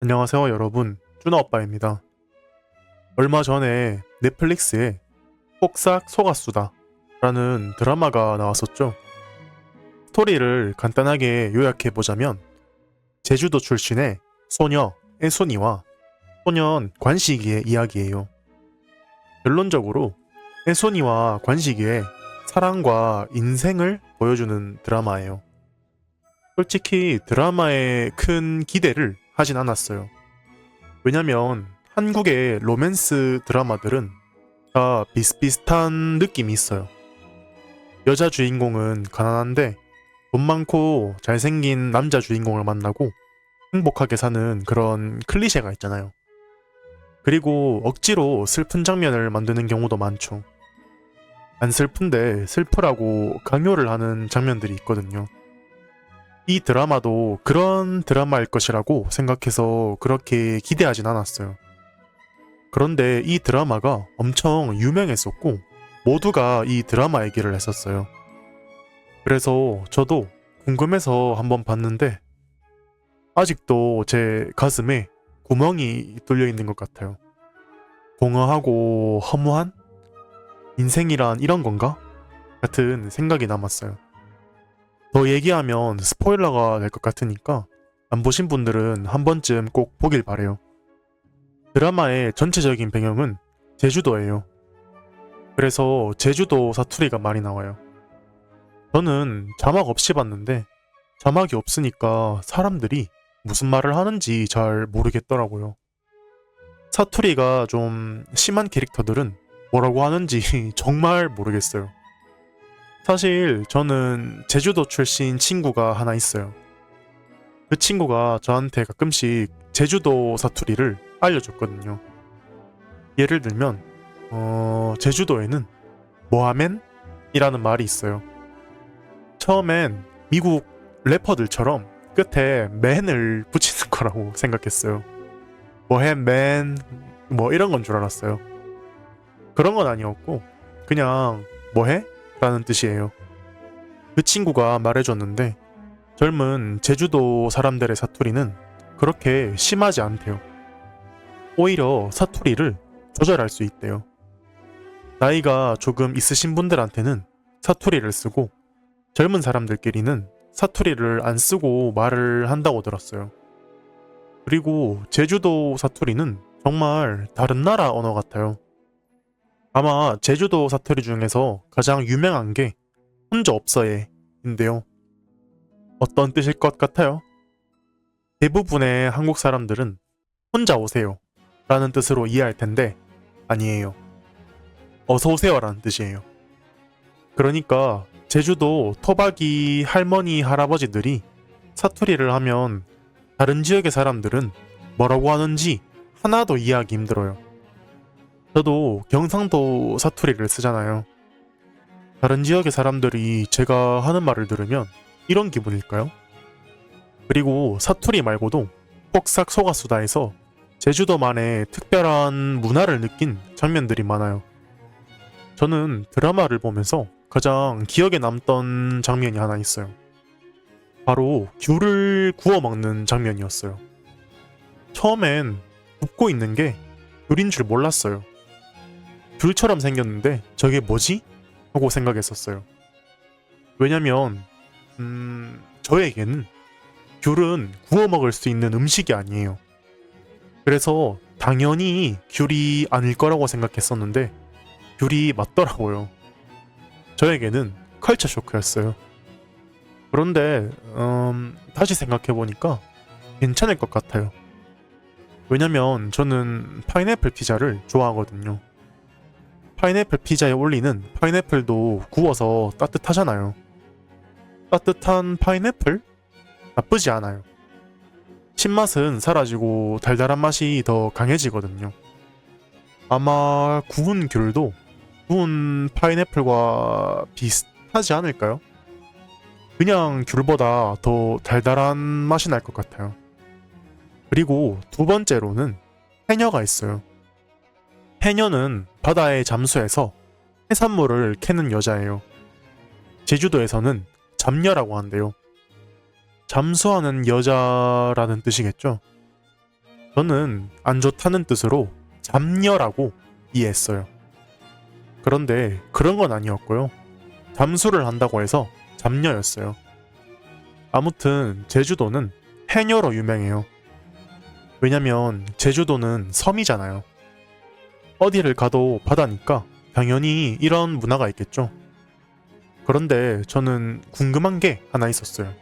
안녕하세요 여러분, 쭈나오빠입니다. 얼마 전에 넷플릭스에 폭삭 속았수다 라는 드라마가 나왔었죠. 스토리를 간단하게 요약해보자면 제주도 출신의 소녀 애순이와 소년 관식이의 이야기예요. 결론적으로 애순이와 관식이의 사랑과 인생을 보여주는 드라마예요. 솔직히 드라마에 큰 기대를 하진 않았어요. 왜냐면 한국의 로맨스 드라마들은 다 비슷비슷한 느낌이 있어요. 여자 주인공은 가난한데 돈 많고 잘생긴 남자 주인공을 만나고 행복하게 사는 그런 클리셰가 있잖아요. 그리고 억지로 슬픈 장면을 만드는 경우도 많죠. 안 슬픈데 슬프라고 강요를 하는 장면들이 있거든요. 이 드라마도 그런 드라마일 것이라고 생각해서 그렇게 기대하진 않았어요. 그런데 이 드라마가 엄청 유명했었고 모두가 이 드라마 얘기를 했었어요. 그래서 저도 궁금해서 한번 봤는데 아직도 제 가슴에 구멍이 뚫려 있는 것 같아요. 공허하고 허무한? 인생이란 이런 건가? 같은 생각이 남았어요. 더 얘기하면 스포일러가 될 것 같으니까 안 보신 분들은 한 번쯤 꼭 보길 바래요. 드라마의 전체적인 배경은 제주도예요. 그래서 제주도 사투리가 많이 나와요. 저는 자막 없이 봤는데 자막이 없으니까 사람들이 무슨 말을 하는지 잘 모르겠더라고요. 사투리가 좀 심한 캐릭터들은 뭐라고 하는지 정말 모르겠어요. 사실 저는 제주도 출신 친구가 하나 있어요. 그 친구가 저한테 가끔씩 제주도 사투리를 알려줬거든요. 예를 들면 제주도에는 뭐하멘? 이라는 말이 있어요. 처음엔 미국 래퍼들처럼 끝에 맨을 붙이는 거라고 생각했어요. 뭐해 맨, 뭐 이런 건 줄 알았어요. 그런 건 아니었고 그냥 뭐해? 라는 뜻이에요. 그 친구가 말해줬는데 젊은 제주도 사람들의 사투리는 그렇게 심하지 않대요. 오히려 사투리를 조절할 수 있대요. 나이가 조금 있으신 분들한테는 사투리를 쓰고 젊은 사람들끼리는 사투리를 안 쓰고 말을 한다고 들었어요. 그리고 제주도 사투리는 정말 다른 나라 언어 같아요. 아마 제주도 사투리 중에서 가장 유명한 게 혼자 없어예 인데요. 어떤 뜻일 것 같아요? 대부분의 한국 사람들은 혼자 오세요 라는 뜻으로 이해할 텐데 아니에요. 어서 오세요 라는 뜻이에요. 그러니까 제주도 토박이 할머니 할아버지들이 사투리를 하면 다른 지역의 사람들은 뭐라고 하는지 하나도 이해하기 힘들어요. 저도 경상도 사투리를 쓰잖아요. 다른 지역의 사람들이 제가 하는 말을 들으면 이런 기분일까요? 그리고 사투리 말고도 폭삭 속았수다에서 제주도만의 특별한 문화를 느낀 장면들이 많아요. 저는 드라마를 보면서 가장 기억에 남던 장면이 하나 있어요. 바로 귤을 구워 먹는 장면이었어요. 처음엔 굽고 있는 게 귤인 줄 몰랐어요. 귤처럼 생겼는데 저게 뭐지? 하고 생각했었어요. 왜냐면 저에게는 귤은 구워 먹을 수 있는 음식이 아니에요. 그래서 당연히 귤이 아닐 거라고 생각했었는데 귤이 맞더라고요. 저에게는 컬처 쇼크였어요. 그런데 다시 생각해보니까 괜찮을 것 같아요. 왜냐면 저는 파인애플 피자를 좋아하거든요. 파인애플 피자에 올리는 파인애플도 구워서 따뜻하잖아요. 따뜻한 파인애플? 나쁘지 않아요. 신맛은 사라지고 달달한 맛이 더 강해지거든요. 아마 구운 귤도 구운 파인애플과 비슷하지 않을까요? 그냥 귤보다 더 달달한 맛이 날 것 같아요. 그리고 두 번째로는 해녀가 있어요. 해녀는 바다에 잠수해서 해산물을 캐는 여자예요. 제주도에서는 잡녀라고 한대요. 잠수하는 여자라는 뜻이겠죠? 저는 안 좋다는 뜻으로 잡녀라고 이해했어요. 그런데 그런 건 아니었고요. 잠수를 한다고 해서 잡녀였어요. 아무튼 제주도는 해녀로 유명해요. 왜냐면 제주도는 섬이잖아요. 어디를 가도 바다니까 당연히 이런 문화가 있겠죠. 그런데 저는 궁금한 게 하나 있었어요.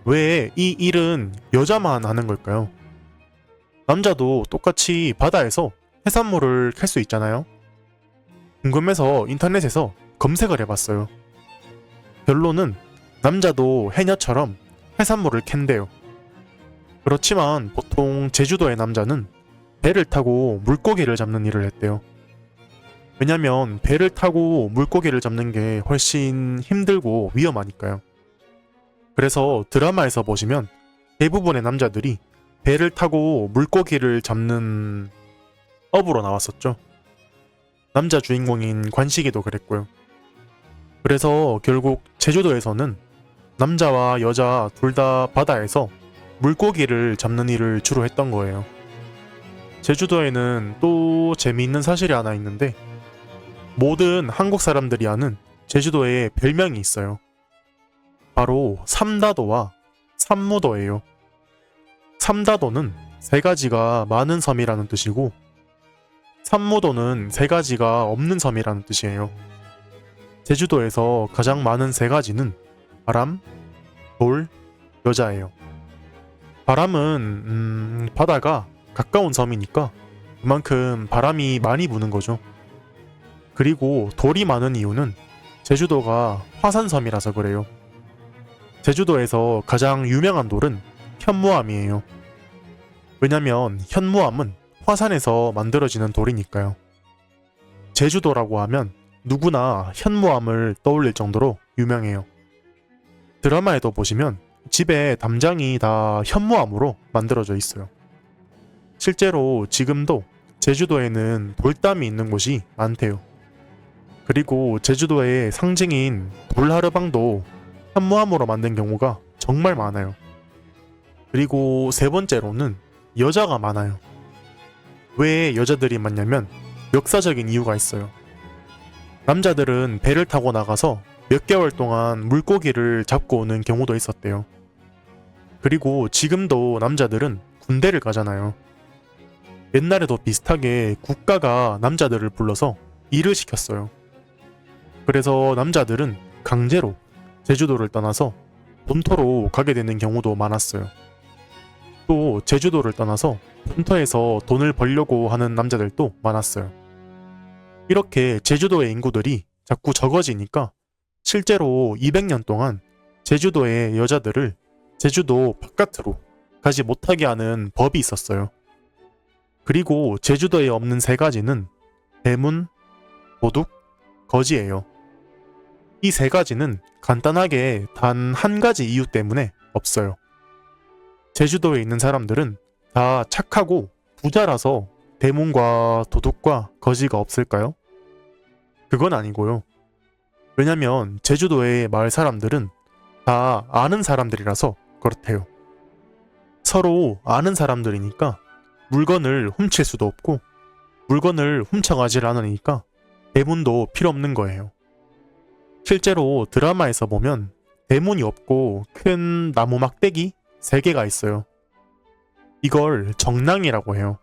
왜 이 일은 여자만 하는 걸까요? 남자도 똑같이 바다에서 해산물을 캘 수 있잖아요. 궁금해서 인터넷에서 검색을 해봤어요. 결론은 남자도 해녀처럼 해산물을 캔대요. 그렇지만 보통 제주도의 남자는 배를 타고 물고기를 잡는 일을 했대요. 왜냐면 배를 타고 물고기를 잡는 게 훨씬 힘들고 위험하니까요. 그래서 드라마에서 보시면 대부분의 남자들이 배를 타고 물고기를 잡는 업으로 나왔었죠. 남자 주인공인 관식이도 그랬고요. 그래서 결국 제주도에서는 남자와 여자 둘 다 바다에서 물고기를 잡는 일을 주로 했던 거예요. 제주도에는 또 재미있는 사실이 하나 있는데 모든 한국 사람들이 아는 제주도에 별명이 있어요. 바로 삼다도와 삼무도예요. 삼다도는 세 가지가 많은 섬이라는 뜻이고 삼무도는 세 가지가 없는 섬이라는 뜻이에요. 제주도에서 가장 많은 세 가지는 바람, 돌, 여자예요. 바람은 바다가 가까운 섬이니까 그만큼 바람이 많이 부는 거죠. 그리고 돌이 많은 이유는 제주도가 화산섬이라서 그래요. 제주도에서 가장 유명한 돌은 현무암이에요. 왜냐면 현무암은 화산에서 만들어지는 돌이니까요. 제주도라고 하면 누구나 현무암을 떠올릴 정도로 유명해요. 드라마에도 보시면 집에 담장이 다 현무암으로 만들어져 있어요. 실제로 지금도 제주도에는 돌담이 있는 곳이 많대요. 그리고 제주도의 상징인 돌하르방도 현무암으로 만든 경우가 정말 많아요. 그리고 세 번째로는 여자가 많아요. 왜 여자들이 많냐면 역사적인 이유가 있어요. 남자들은 배를 타고 나가서 몇 개월 동안 물고기를 잡고 오는 경우도 있었대요. 그리고 지금도 남자들은 군대를 가잖아요. 옛날에도 비슷하게 국가가 남자들을 불러서 일을 시켰어요. 그래서 남자들은 강제로 제주도를 떠나서 본토로 가게 되는 경우도 많았어요. 또 제주도를 떠나서 본토에서 돈을 벌려고 하는 남자들도 많았어요. 이렇게 제주도의 인구들이 자꾸 적어지니까 실제로 200년 동안 제주도의 여자들을 제주도 바깥으로 가지 못하게 하는 법이 있었어요. 그리고 제주도에 없는 세 가지는 대문, 도둑, 거지예요. 이 세 가지는 간단하게 단 한 가지 이유 때문에 없어요. 제주도에 있는 사람들은 다 착하고 부자라서 대문과 도둑과 거지가 없을까요? 그건 아니고요. 왜냐면 제주도의 마을 사람들은 다 아는 사람들이라서 그렇대요. 서로 아는 사람들이니까 물건을 훔칠 수도 없고 물건을 훔쳐가질 않으니까 대문도 필요 없는 거예요. 실제로 드라마에서 보면 대문이 없고 큰 나무 막대기 3개가 있어요. 이걸 정랑이라고 해요.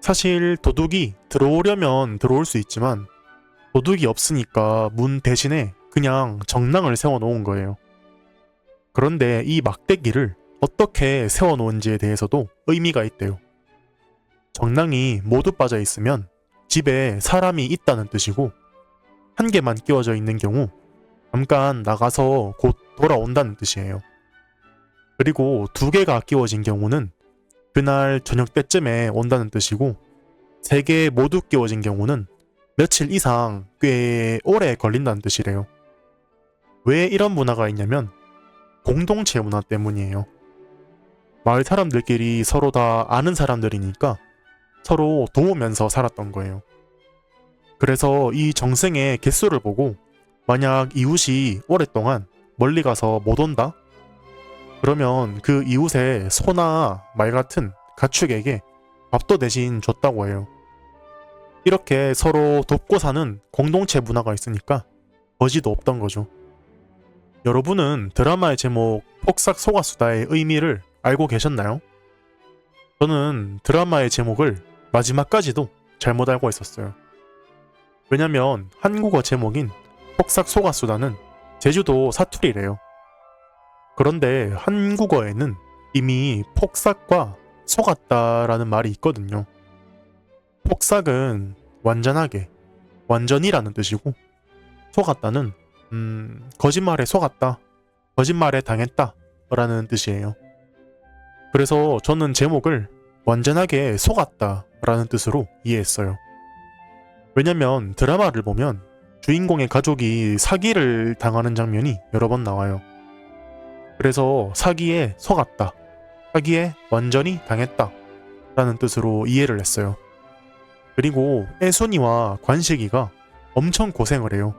사실 도둑이 들어오려면 들어올 수 있지만 도둑이 없으니까 문 대신에 그냥 정랑을 세워놓은 거예요. 그런데 이 막대기를 어떻게 세워놓은지에 대해서도 의미가 있대요. 정랑이 모두 빠져 있으면 집에 사람이 있다는 뜻이고 한 개만 끼워져 있는 경우 잠깐 나가서 곧 돌아온다는 뜻이에요. 그리고 2개가 끼워진 경우는 그날 저녁 때쯤에 온다는 뜻이고 3개 모두 끼워진 경우는 며칠 이상 꽤 오래 걸린다는 뜻이래요. 왜 이런 문화가 있냐면 공동체 문화 때문이에요. 마을 사람들끼리 서로 다 아는 사람들이니까 서로 도우면서 살았던 거예요. 그래서 이 정생의 개수를 보고 만약 이웃이 오랫동안 멀리 가서 못 온다? 그러면 그 이웃의 소나 말 같은 가축에게 밥도 대신 줬다고 해요. 이렇게 서로 돕고 사는 공동체 문화가 있으니까 거지도 없던 거죠. 여러분은 드라마의 제목 폭삭 속았수다의 의미를 알고 계셨나요? 저는 드라마의 제목을 마지막까지도 잘못 알고 있었어요. 왜냐면 한국어 제목인 폭삭 속았수다는 제주도 사투리래요. 그런데 한국어에는 이미 폭삭과 속았다라는 말이 있거든요. 폭삭은 완전하게, 완전이라는 뜻이고, 속았다는 거짓말에 속았다, 거짓말에 당했다 라는 뜻이에요. 그래서 저는 제목을 완전하게 속았다 라는 뜻으로 이해했어요. 왜냐면 드라마를 보면 주인공의 가족이 사기를 당하는 장면이 여러 번 나와요. 그래서 사기에 속았다, 사기에 완전히 당했다 라는 뜻으로 이해를 했어요. 그리고 애순이와 관식이가 엄청 고생을 해요.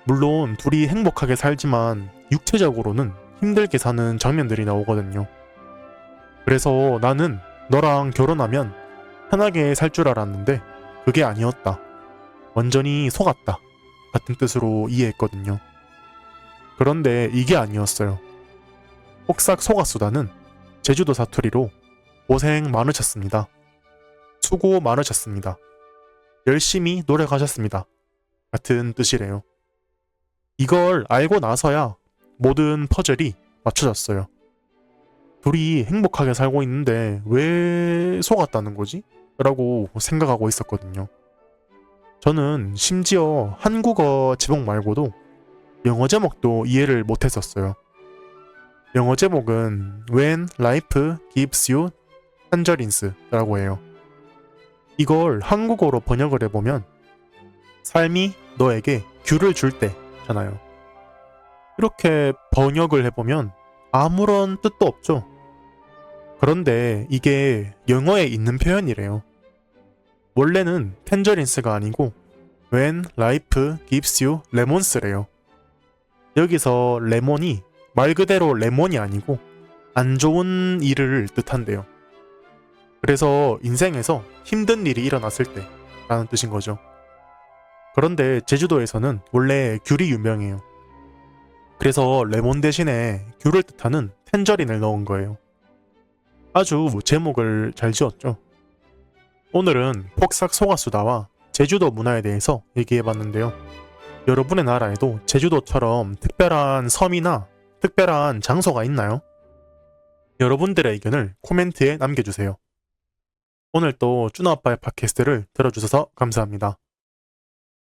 물론 둘이 행복하게 살지만 육체적으로는 힘들게 사는 장면들이 나오거든요. 그래서 나는 너랑 결혼하면 편하게 살 줄 알았는데 그게 아니었다, 완전히 속았다 같은 뜻으로 이해했거든요. 그런데 이게 아니었어요. 폭삭 속았수다는 제주도 사투리로 고생 많으셨습니다, 수고 많으셨습니다, 열심히 노력하셨습니다 같은 뜻이래요. 이걸 알고 나서야 모든 퍼즐이 맞춰졌어요. 둘이 행복하게 살고 있는데 왜 속았다는 거지? 라고 생각하고 있었거든요. 저는 심지어 한국어 제목 말고도 영어 제목도 이해를 못했었어요. 영어 제목은 When Life Gives You Tangerines 라고 해요. 이걸 한국어로 번역을 해보면 삶이 너에게 귤을 줄 때 잖아요. 이렇게 번역을 해보면 아무런 뜻도 없죠. 그런데 이게 영어에 있는 표현이래요. 원래는 텐저린스가 아니고 When Life Gives You Lemons래요. 여기서 레몬이 말 그대로 레몬이 아니고 안 좋은 일을 뜻한대요. 그래서 인생에서 힘든 일이 일어났을 때 라는 뜻인 거죠. 그런데 제주도에서는 원래 귤이 유명해요. 그래서 레몬 대신에 귤을 뜻하는 텐저린을 넣은 거예요. 아주 제목을 잘 지었죠. 오늘은 폭삭 속았수다와 제주도 문화에 대해서 얘기해봤는데요. 여러분의 나라에도 제주도처럼 특별한 섬이나 특별한 장소가 있나요? 여러분들의 의견을 코멘트에 남겨주세요. 오늘 또 쭈나아빠의 팟캐스트를 들어주셔서 감사합니다.